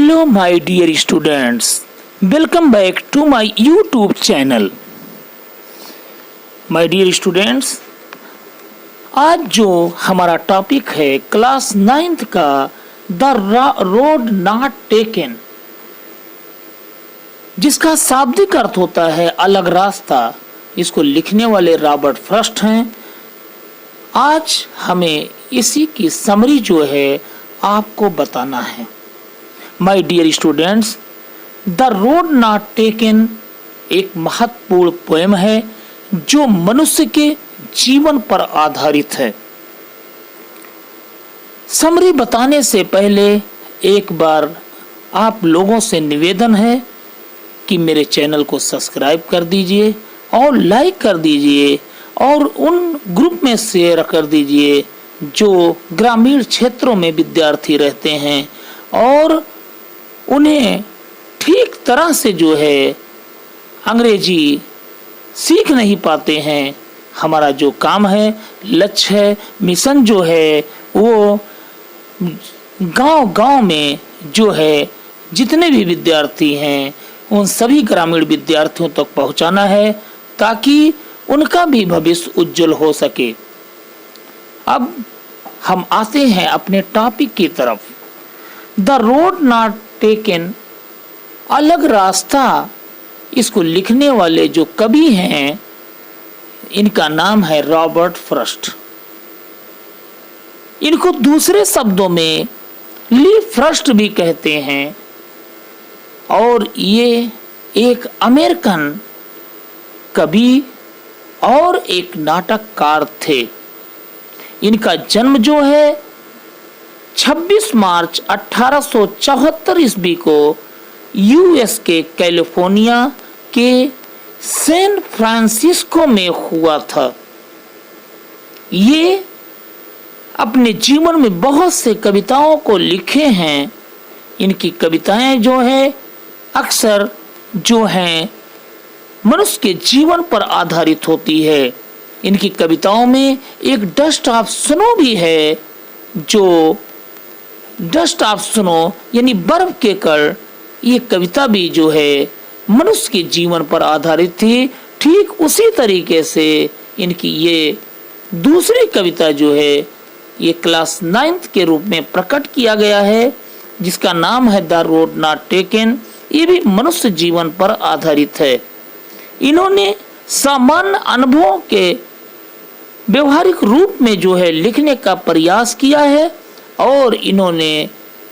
Hello my dear students, welcome back to my YouTube channel. My dear students, आज जो हमारा topic है class 9th का the road not taken, जिसका शाब्दिक अर्थ होता है अलग रास्ता। इसको लिखने वाले रॉबर्ट फ्रस्ट हैं। आज हमें इसी की समरी जो है आपको बताना है। My dear students, the road not taken एक महत्वपूर्ण पोएम है जो मनुष्य के जीवन पर आधारित है। समरी बताने से पहले एक बार आप लोगों से निवेदन है कि मेरे चैनल को सब्सक्राइब कर दीजिए और लाइक कर दीजिए और उन ग्रुप में शेयर कर दीजिए जो ग्रामीण क्षेत्रों में विद्यार्थी रहते हैं और उन्हें ठीक तरह से जो है अंग्रेजी सीख नहीं पाते हैं। हमारा जो काम है, लक्ष्य है, मिशन जो है वो गांव-गांव में जो है जितने भी विद्यार्थी हैं उन सभी ग्रामीण विद्यार्थियों तक पहुंचाना है ताकि उनका भी भविष्य उज्जवल हो सके। अब हम आते हैं अपने टॉपिक की तरफ। द रोड नॉट टेकन, अलग रास्ता। इसको लिखने वाले जो कवि हैं इनका नाम है रॉबर्ट फ्रस्ट। इनको दूसरे शब्दों में ली फ्रस्ट भी कहते हैं और ये एक अमेरिकन कवि और एक नाटककार थे। इनका जन्म जो है 26 मार्च 1874 ईस्वी को यूएस के कैलिफोर्निया के सैन फ्रांसिस्को में हुआ था। ये अपने जीवन में बहुत से कविताओं को लिखे हैं। इनकी कविताएं जो है अक्सर जो हैं मनुष्य के जीवन पर आधारित होती है। इनकी कविताओं में एक डस्ट ऑफ स्नो भी है, जो डस्ट ऑफ स्नो यानी बर्फ के कण, ये कविता भी जो है मनुष्य के जीवन पर आधारित थी। ठीक उसी तरीके से इनकी ये दूसरी कविता जो है ये क्लास 9th के रूप में प्रकट किया गया है जिसका नाम है द रोड नॉट टेकन। ये भी मनुष्य जीवन पर आधारित है। इन्होंने सामान्य अनुभवों के व्यवहारिक रूप में जो है लिखने का प्रयास किया है और इन्होंने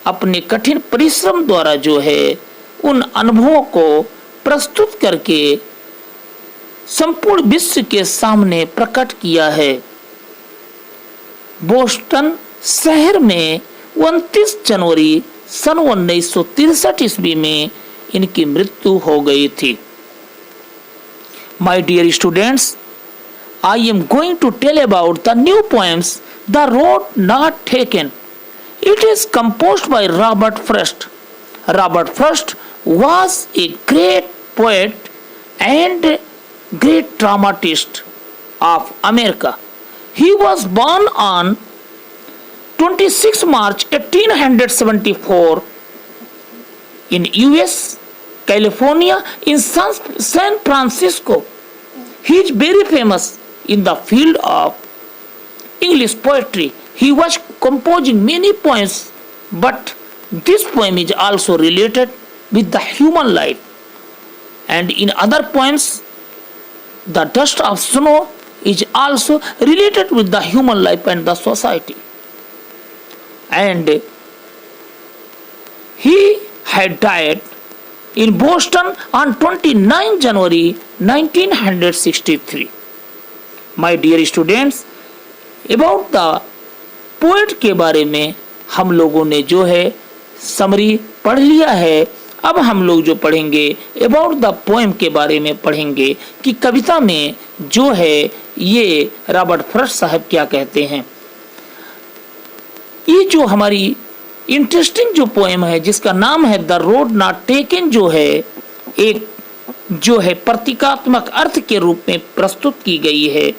अपने कठिन परिश्रम द्वारा जो है उन अनुभवों को प्रस्तुत करके संपूर्ण विश्व के सामने प्रकट किया है। बोस्टन शहर में 29 जनवरी सन 1963 ईस्वी में इनकी मृत्यु हो गई थी। My dear students, I am going to tell about the new poems, The Road Not Taken. It is composed by Robert Frost. Robert Frost was a great poet and great dramatist of America. He was born on 26 March 1874 in US, California, in San Francisco. He is very famous in the field of English poetry. He was composing many poems, but this poem is also related with the human life. And in other poems, the dust of snow is also related with the human life and the society. And he had died in Boston on 29 January 1963. My dear students, about the poet के बारे में हम लोगों ने जो है summary पढ़ लिया है। अब हम लोग जो पढ़ेंगे about the poem के बारे में पढ़ेंगे कि कविता में जो है ये रॉबर्ट फ्रस्ट साहब क्या कहते हैं। ये जो हमारी इंटरेस्टिंग जो पोएम है जिसका नाम है द रोड नॉट टेकन, जो है एक जो है प्रतीकात्मक अर्थ के रूप में प्रस्तुत की गई है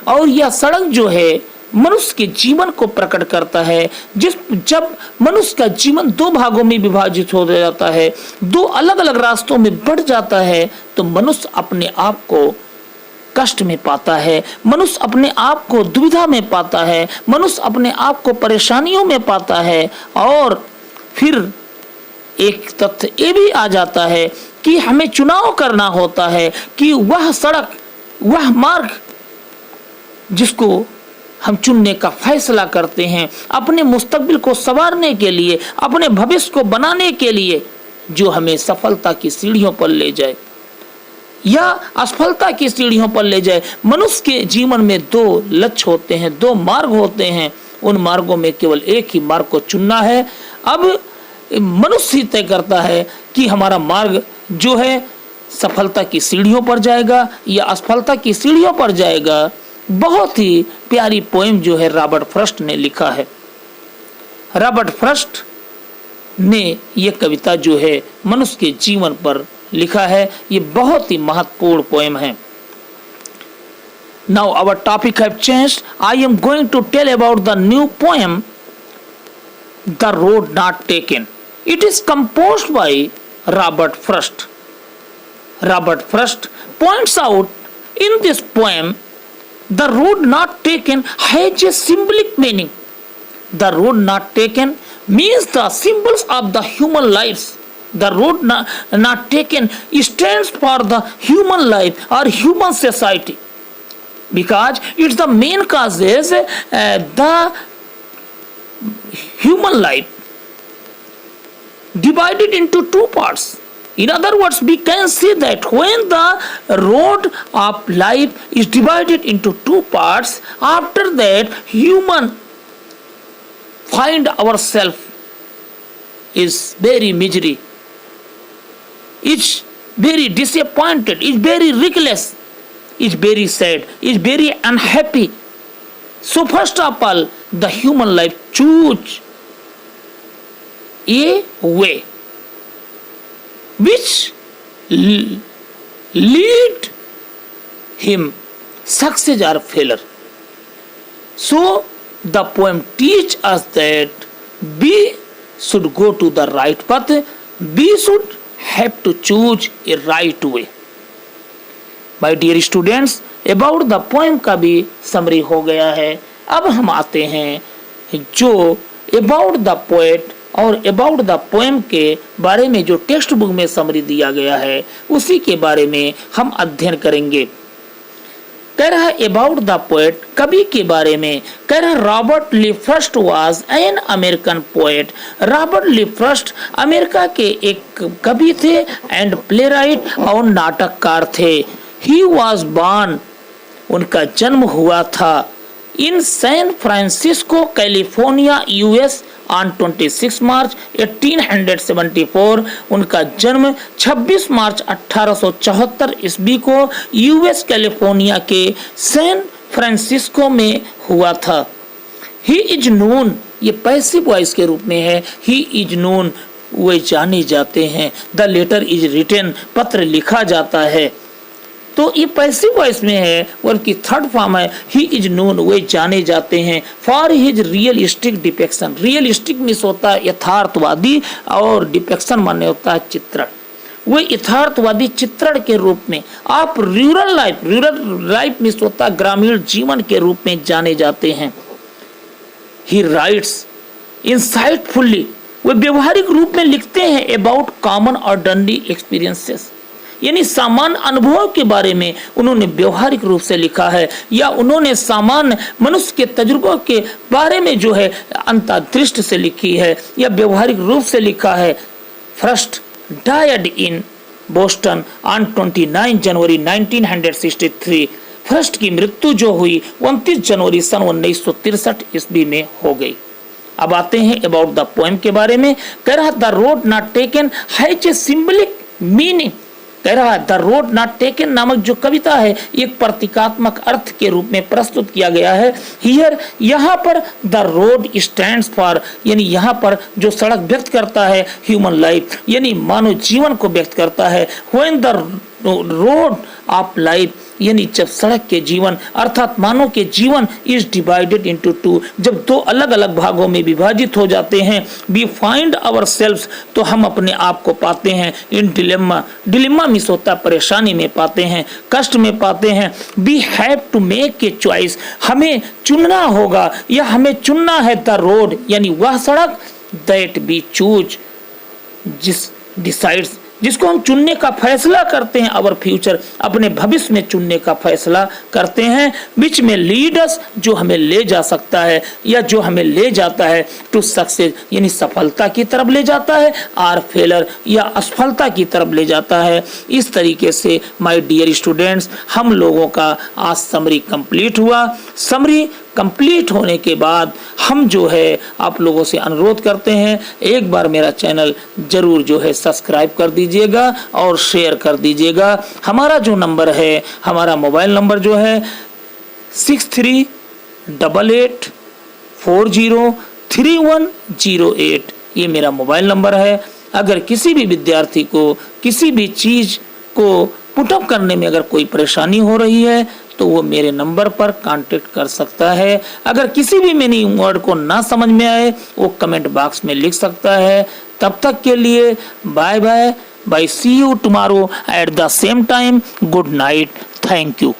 और यह सड़क जो है मनुष्य के जीवन को प्रकट करता है। जब मनुष्य का जीवन दो भागों में विभाजित हो जाता है, दो अलग अलग रास्तों में बढ़ जाता है, तो मनुष्य अपने आप को कष्ट में पाता है, मनुष्य अपने आप को दुविधा में पाता है, मनुष्य अपने आप को परेशानियों में पाता है। और फिर एक तथ्य ये भी आ जाता है कि हमें चुनाव करना होता है कि वह सड़क, वह मार्ग जिसको हम चुनने का फैसला करते हैं अपने मुस्तकबिल को संवारने के लिए, अपने भविष्य को बनाने के लिए, जो हमें सफलता की सीढ़ियों पर ले जाए या असफलता की सीढ़ियों पर ले जाए। मनुष्य के जीवन में दो लक्ष्य होते हैं, दो मार्ग होते हैं, उन मार्गों में केवल एक ही मार्ग को चुनना है। अब मनुष्य ही तय करता है कि हमारा मार्ग जो है सफलता की सीढ़ियों पर जाएगा या असफलता की सीढ़ियों पर जाएगा। बहुत ही प्यारी पोएम जो है रॉबर्ट फ्रॉस्ट ने लिखा है। रॉबर्ट फ्रॉस्ट ने यह कविता जो है मनुष्य के जीवन पर लिखा है। ये बहुत ही महत्वपूर्ण पोएम है। Now our topic have changed. I am going to tell about the new poem, The Road Not Taken. It is composed by Robert Frost. Robert Frost points out in this poem, the road not taken has a symbolic meaning. The road not taken means the symbols of the human lives. The road not taken stands for the human life or human society, because it's the main cause is the human life divided into two parts. In other words, we can say that when the road of life is divided into two parts, after that human find ourselves is very misery, is very disappointed, is very reckless, is very sad, is very unhappy. So first of all, the human life choose a way which lead him success or failure. So the poem teach us that we should go to the right path, we should have to choose a right way. My dear students, about the poem का भी summary हो गया है। अब हम आते हैं जो about the poet और about the poem के बारे में जो टेक्स्ट बुक में समरी दिया गया है उसी के बारे में हम अध्ययन करेंगे। कह रहा है about the poet, कवि के बारे में कह रहा है Robert Lee Frost was an American poet. Robert Lee Frost America के एक कवि थे एंड प्लेराइट और नाटककार थे। ही वाज बॉर्न, उनका जन्म हुआ था in San Francisco California US on 26 मार्च 1874। उनका जन्म 26 मार्च 1874 ईस्वी को यूएस कैलिफोर्निया के सैन फ्रांसिस्को में हुआ था। ही इज नोन, ये पैसिव वॉइस के रूप में है। ही इज नोन, वे जाने जाते हैं। द लेटर इज रिटन, पत्र लिखा जाता है। तो ये पैसिव वॉइस में है और की थर्ड फॉर्म है ही इज नोन, वे जाने जाते हैं for his realistic depiction. Realistic means होता है यथार्थवादी और डिपिक्शन माने होता है चित्रण। वे यथार्थवादी चित्रण के रूप में आप रूरल लाइफ मीन्स होता है ग्रामीण जीवन के रूप में जाने जाते हैं। ही राइट्स इंसाइटफुली, वे व्यवहारिक रूप में लिखते हैं अबाउट कॉमन ऑर्डिनरी एक्सपीरियंसेस, यानी सामान्य अनुभव के बारे में उन्होंने व्यवहारिक रूप से लिखा है या उन्होंने सामान्य मनुष्य के तजुर्बों के बारे में जो है अंतर्दृष्टि से लिखी है या व्यवहारिक रूप से लिखा है। Frost died in Boston on 29 January 1963। Frost की मृत्यु जो हुई 29 जनवरी सन 1963 ईस्वी में हो गई। अब आते हैं अबाउट द पोएम के बारे में। कह रहा the road not taken has a symbolic meaning. कह रहा है द रोड नॉट टेकन नामक जो कविता है एक प्रतीकात्मक अर्थ के रूप में प्रस्तुत किया गया है। हियर, यहाँ पर द रोड स्टैंड्स फॉर, यानी यहाँ पर जो सड़क व्यक्त करता है ह्यूमन लाइफ, यानी मानव जीवन को व्यक्त करता है। When the road of life यानी जब सड़क के जीवन अर्थात मानव के जीवन इज डिवाइडेड इनटू टू, जब दो अलग अलग भागों में विभाजित हो जाते हैं, वी फाइंड आवर सेल्व्स, तो हम अपने आप को पाते हैं इन डिलेमा। डिलेमा मिस होता परेशानी में पाते हैं, कष्ट में पाते हैं। We have to make a choice, हमें चुनना होगा या हमें चुनना है द रोड, यानी वह सड़क दैट वी चूज, जिसको हम चुनने का फैसला करते हैं, अवर फ्यूचर, अपने भविष्य में चुनने का फैसला करते हैं, विच में लीडर्स, जो हमें ले जा सकता है या जो हमें ले जाता है टू सक्सेस, यानी सफलता की तरफ ले जाता है, आर फेलर, या असफलता की तरफ ले जाता है। इस तरीके से माय डियर स्टूडेंट्स, हम लोगों का आज समरी कंप्लीट हुआ। समरी कंप्लीट होने के बाद हम जो है आप लोगों से अनुरोध करते हैं, एक बार मेरा चैनल जरूर जो है सब्सक्राइब कर दीजिएगा और शेयर कर दीजिएगा। हमारा जो नंबर है, हमारा मोबाइल नंबर जो है 6388403108, ये मेरा मोबाइल नंबर है। अगर किसी भी विद्यार्थी को किसी भी चीज को पुटअप करने में अगर कोई परेशानी हो रही है तो वो मेरे नंबर पर कांटेक्ट कर सकता है। अगर किसी भी मेनी वर्ड को ना समझ में आए वो कमेंट बॉक्स में लिख सकता है। तब तक के लिए bye bye, see you tomorrow at the same time, good night, thank you.